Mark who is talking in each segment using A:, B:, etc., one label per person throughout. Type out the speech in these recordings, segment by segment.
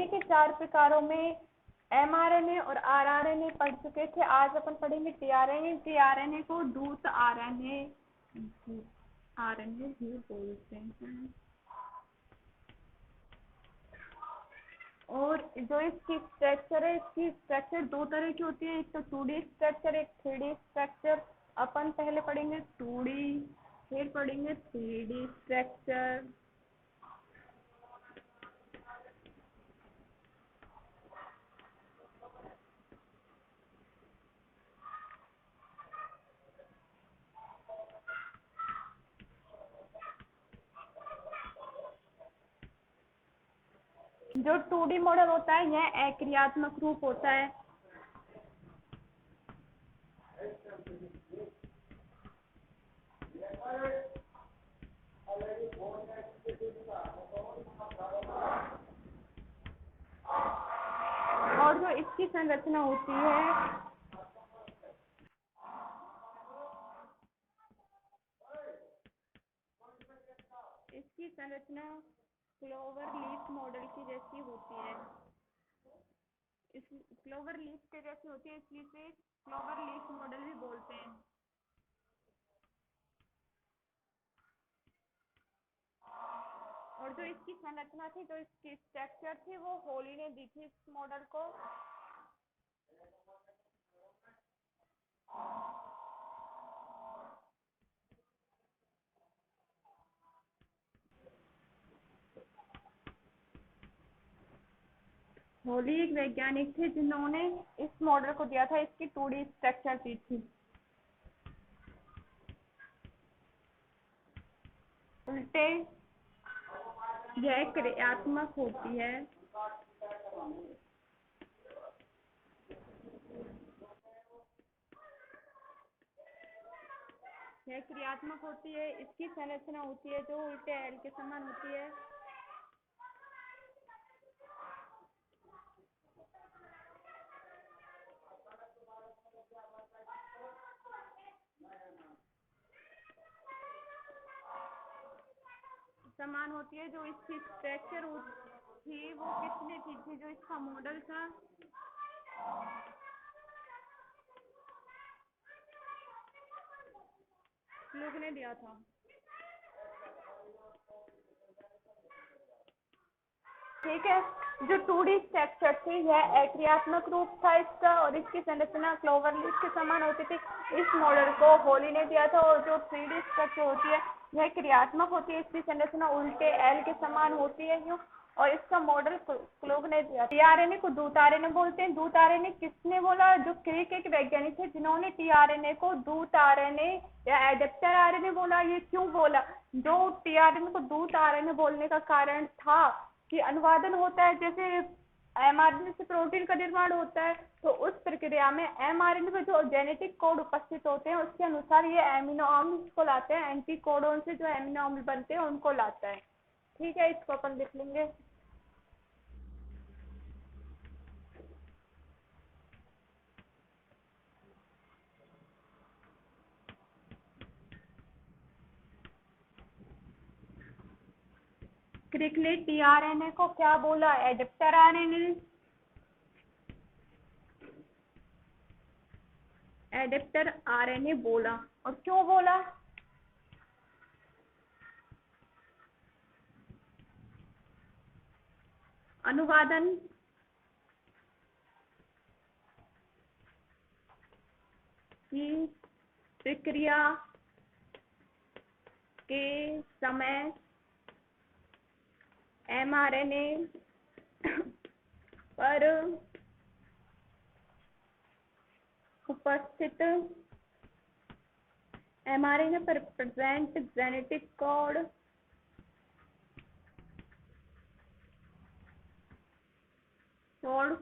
A: TRNA के 4 प्रकारों में एमआरएनए और आरआरएनए पढ़ चुके थे। आज अपन पढ़ेंगे टीआरएनए। टीआरएनए को दूत आरएनए भी बोलते हैं। और जो इसकी स्ट्रक्चर है, इसकी स्ट्रक्चर दो तरह की होती है, एक तो 2D स्ट्रक्चर, एक 3D स्ट्रक्चर। अपन पहले पढ़ेंगे 2D, फिर पढ़ेंगे 3D स्ट्रक्चर। जो 2D मॉडल होता है यह अक्रियात्मक रूप होता है। और जो इसकी संरचना होती है, इसकी संरचना क्लोवर लीफ मॉडल की जैसी होती है। इस क्लोवर लीफ के जैसी होती है, इसलिए इसे क्लोवर लीफ मॉडल भी बोलते हैं। और जो इसकी संरचना थी, जो इसकी स्ट्रक्चर थी, वो होली ने दी थी इस मॉडल को। होली एक वैज्ञानिक थे जिन्होंने इस मॉडल को दिया था, इसकी 2D स्ट्रक्चर दी थी। उल्टे यह क्रियात्मक होती है। यह क्रियात्मक होती है। इसकी संरचना होती है जो उल्टे एल के समान होती है। समान होती है। जो इसकी स्ट्रक्चर थी वो किसने दी थी? जो इसका मॉडल था, लोग ने दिया था। ठीक है। जो 2D स्ट्रक्चर थी यह अक्रियात्मक रूप था इसका, और इसकी संरचना क्लोवर लीफ के समान होती थी। इस मॉडल को होली ने दिया था। और जो 3D स्ट्रक्चर होती है यह क्रियात्मक होती है। इसकी संरचना उल्टे एल के समान होती है यूं, और इसका मॉडल क्लोग ने दिया। टीआरएनए को दूत आरएनए बोलते हैं। दूत आरएनए किसने बोला? जो क्रिक एक वैज्ञानिक थे जिन्होंने टीआरएनए को दूत आरएनए या एडेप्टर आरएनए बोला। ये क्यों बोला? जो टीआरएनए को दूत आरएनए बोलने का कारण था कि अनुवादन होता है, जैसे एमआरएनए से प्रोटीन का निर्माण होता है, तो उस प्रक्रिया में एमआरएनए में जो जेनेटिक कोड उपस्थित होते हैं उसके अनुसार ये एमिनो अम्ल को लाते हैं। एंटी कोडोन से जो एमिनो अम्ल बनते हैं उनको लाता है। ठीक है, इसको अपन लिख लेंगे। क्रिक ने टीआरएनए को क्या बोला? Adapter RNA. एडेप्टर आरएनए बोला। और क्यों बोला? अनुवादन की प्रक्रिया के समय एमआरएनए पर उपस्थित एमआरएनए पर प्रेजेंट जेनेटिक कोड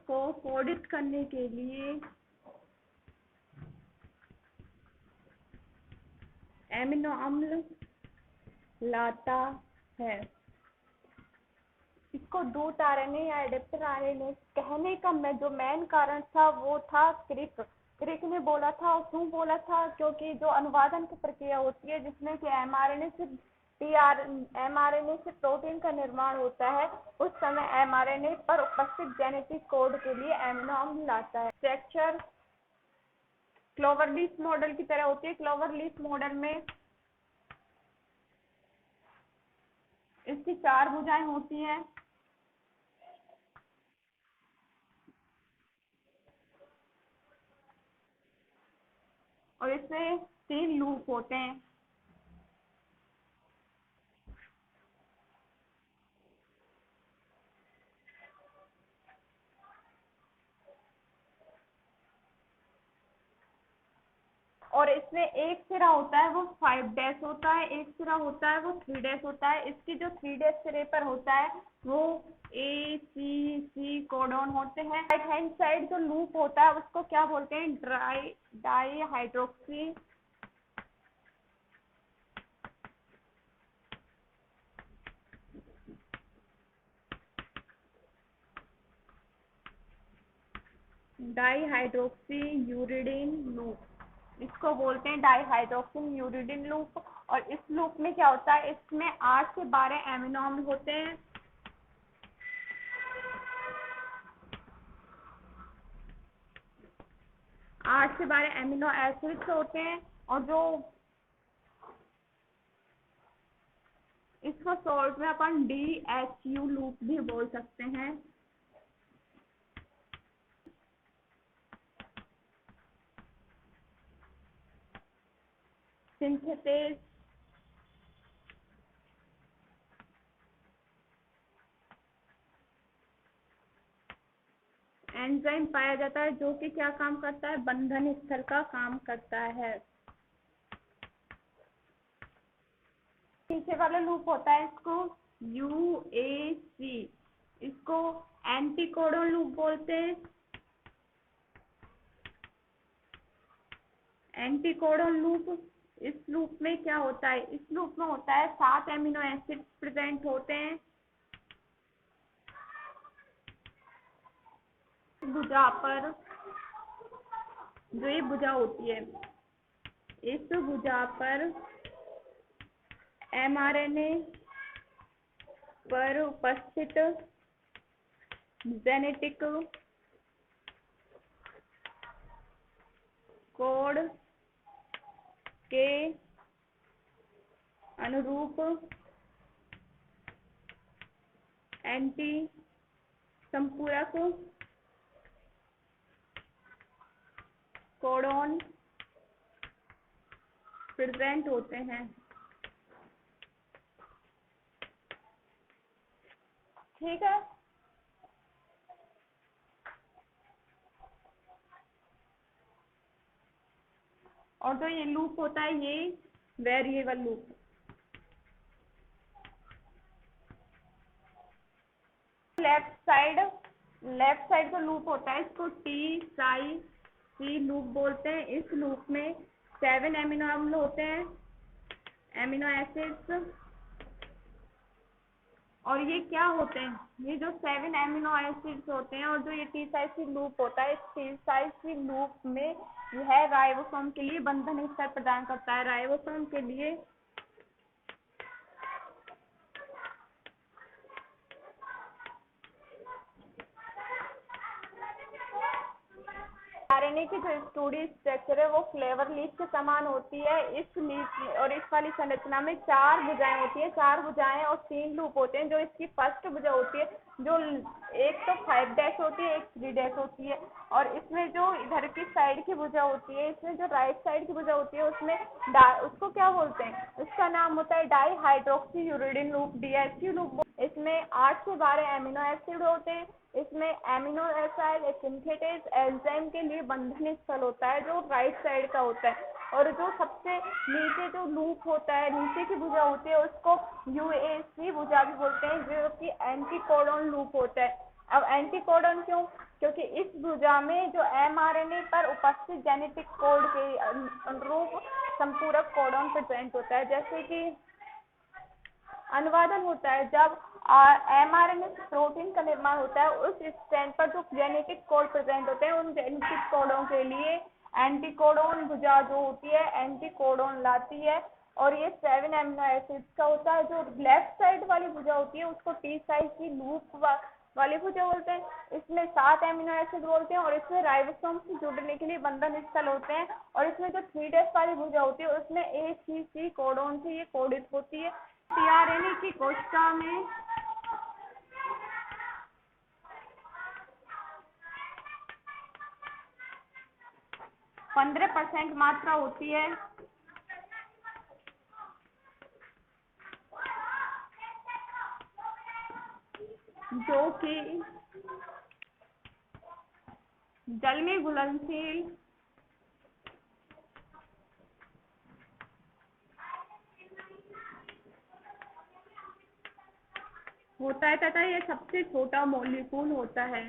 A: को कोडित करने के लिए एमिनो अम्ल लाता है। इसको दूत आरएनए या एडेप्टर आरएनए कहने का जो मेन कारण था वो था क्रिक ने बोला था। और क्यों बोला था? क्योंकि जो अनुवादन की प्रक्रिया होती है जिसमें कि एमआरएनए से mRNA से प्रोटीन का निर्माण होता है, उस समय mRNA पर उपस्थित जेनेटिक कोड के लिए एमिनो अम्ल लाता है। स्ट्रक्चर क्लोवर-लीफ मॉडल की तरह होती है। क्लोवर-लीफ मॉडल में इसकी 4 भुजाएं होती हैं और इसमें 3 लूप होते हैं। और इसमें एक सिरा होता है वो 5 डैश होता है, एक सिरा होता है वो 3 डैश होता है। इसकी जो 3 डैश सिरे पर होता है वो ACC कोडॉन होते हैं। राइट हैंड साइड जो लूप होता है उसको क्या बोलते हैं? डाई हाइड्रोक्सी यूरिडीन लूप, इसको बोलते हैं डाईहाइड्रोक्सी यूरिडीन लूप। और इस लूप में क्या होता है? इसमें 8 से 12 एमिनो अम्ल होते हैं। 8 से 12 एमिनो एसिड्स होते हैं और जो इसको शॉर्ट में अपन DHU लूप भी बोल सकते हैं। सिंथेसेस एंजाइम पाया जाता है जो कि क्या काम करता है? बंधन स्थल का काम करता है। पीछे वाला लूप होता है इसको UAC, इसको एंटीकोडॉन लूप बोलते हैं। एंटीकोडॉन लूप, इस लूप में क्या होता है? इस लूप में होता है 7 एमिनो एसिड प्रेजेंट होते हैं। भुजा पर जो ये भुजा होती है, इस भुजा पर mRNA पर उपस्थित जेनेटिक कोड के अनुरूप एंटी संपूरक कोडॉन प्रेजेंट होते हैं। ठीक है, और जो ये लूप होता है ये वेरिएबल लूप। लेफ्ट साइड जो लूप होता है इसको TCC लूप बोलते हैं। इस लूप में 7 एमिनो अम्ल होते हैं, एमिनो एसिड्स। और ये क्या होते हैं? ये जो 7 एमिनो एसिड्स होते हैं और जो ये TCC लूप होता है, इस TCC लूप में यह राइबोसोम के लिए बंधन स्तर प्रदान करता है। राइबोसोम के लिए RNA की जो स्टोरी स्ट्रक्चर है वो फ्लेवर लीफ के समान होती है। इस लीफ और इस वाली संरचना में 4 भुजाएं होती है, 4 भुजाएं और 3 लूप होते हैं। जो इसकी फर्स्ट भुजा होती है, जो एक तो 5 डैश होती है, एक 3 डैश होती है। और इसमें जो इधर की साइड की भुजा होती है, इसमें जो राइट साइड की भुजा होती है उसमें उसको क्या बोलते हैं? उसका नाम होता है di hydroxy uridine loop, DHU loop. इसमें 8 से 12 एमिनो एसिड होते हैं। इसमें एमिनो एसिड सिंथेटेज एंजाइम के लिए बंधन स्थल होता है जो राइट साइड का होता है। और जो सबसे नीचे जो लूप होता है, नीचे की भुजा होती है, उसको UAC भुजा भी बोलते हैं, जो कि एंटीकोडॉन लूप होता है। अब एंटीकोडॉन क्यों? क्योंकि इस भुजा में जो mRNA पर उपस्थित जेनेटिक कोड के अनुरूप संपूरक कोडॉन प्रेजेंट होता है। जैसे कि अनुवादन होता है, जब mRNA से प्रोटीन का निर्माण होता है, उस स्टैंड पर जो जेनेटिक कोड प्रेजेंट होते हैं, उन जेनेटिक कोडों के लिए एंटीकोडॉन भुजा जो होती है एंटीकोडॉन लाती है। और ये 7 एमिनो एसिड्स का होता है। जो लेफ्ट साइड वाली भुजा होती है उसको टी साइज की लूप वाली भुजा बोलते हैं। इसमें 7 एमिनो एसिड बोलते हैं और इसमें राइबोसोम से जुड़ने के लिए बंधन स्थल होते हैं। और इसमें जो 3' वाली भुजा होती है उसमें ACC कोडोन से ये कोडित होती है। टीआरएनए की कोशिका में 15% मात्रा होती है, जो कि जल में घुलनशील होता है तथा यह सबसे छोटा मॉलिक्यूल होता है।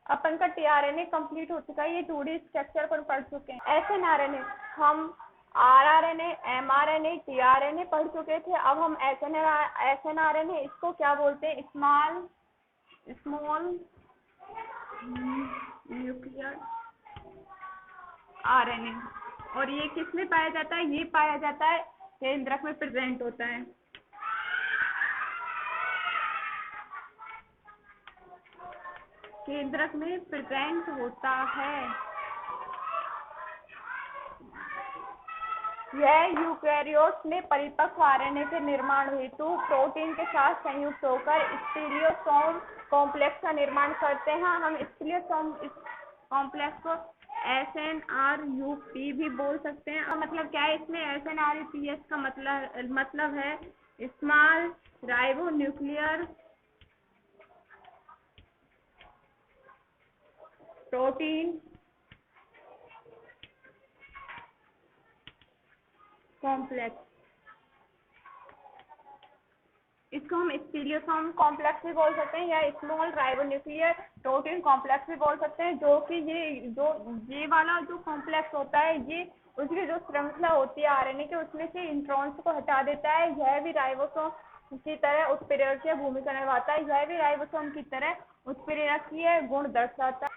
A: अपन का टीआरएनए कंप्लीट हो चुका है। ये 2D स्ट्रक्चर पर पढ़ चुके हैं। एसएनआरएनए हम आरआरएनए, एमआरएनए, टीआरएनए पढ़ चुके थे। अब हम एसएनआरएनए, इसको क्या बोलते हैं? Small nuclear RNA. और ये किस में पाया जाता है? ये पाया जाता है केंद्रक में प्रेजेंट होता है। केंद्रक में प्रेजेंट होता है। यह यूकैरियोट्स में परिपक्व आरएनए के निर्माण हेतु प्रोटीन के साथ संयुक्त होकर स्टीरियोसोम कॉम्प्लेक्स का निर्माण करते हैं। हम स्टीरियोसोम कॉम्प्लेक्स को SNRUP भी बोल सकते हैं। मतलब क्या है इसमें? SNRUPS का मतलब है small ribo nuclear protein complex. इसको हम स्टीरियोसोम कॉम्प्लेक्स भी बोल सकते हैं या स्मॉल राइबोन्यूक्लियर प्रोटीन कॉम्प्लेक्स भी बोल सकते हैं। जो कि ये वाला जो कॉम्प्लेक्स होता है, ये उसकी जो श्रृंखला होती है आरएनए के, उसमें से इंट्रॉन्स को हटा देता है। यह भी राइबोसोम की तरह उत्प्रेरक की भूमिका निभाता है। यह भी राइबोसोम की तरह उत्प्रेरकीय गुण दर्शाता है।